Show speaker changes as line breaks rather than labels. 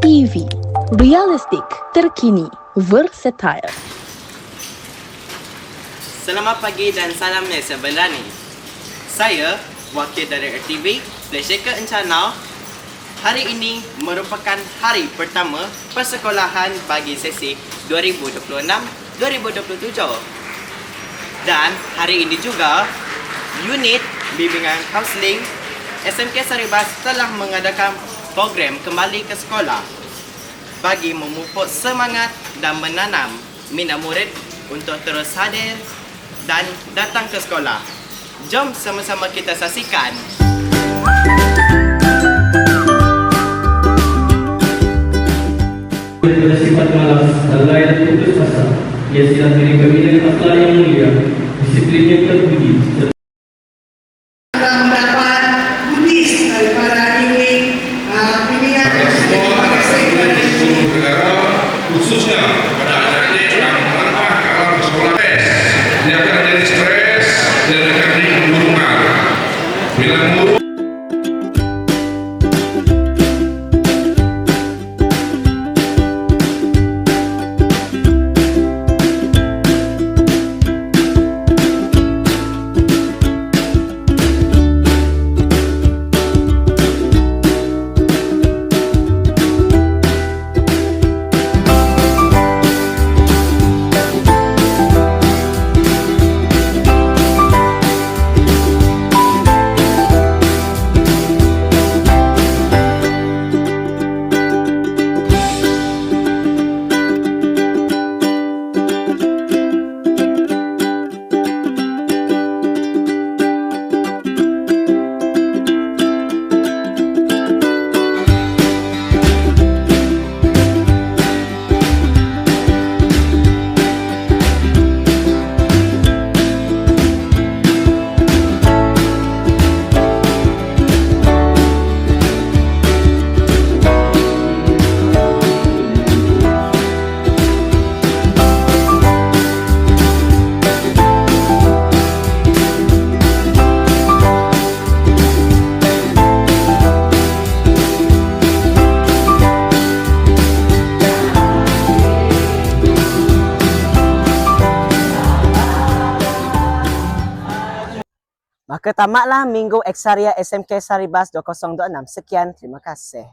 TV, realistik, terkini, versatile.
Selamat pagi dan salam Malaysia Berani. Saya, wakil dari RTV, Malaysia Encana. Hari ini merupakan hari pertama persekolahan bagi sesi 2026-2027. Dan hari ini juga, unit bimbingan kaunseling SMK Saribas telah mengadakan program kembali ke sekolah bagi memupuk semangat dan menanam minat murid untuk terus hadir dan datang ke sekolah. Jom sama-sama kita saksikan.
Bersifat malas, lalai dan putus asa. Ia sedang diri pembinaan akhlak yang mulia, disiplinnya terpuji.
Khususnya pada anak-anak yang melangkah ke alam sekolah, dia akan jadi stres dan akan jadi kemurungan. Bila murung,
Maka tamatlah Minggu Eksaria SMK Saribas 2026. Sekian, terima kasih.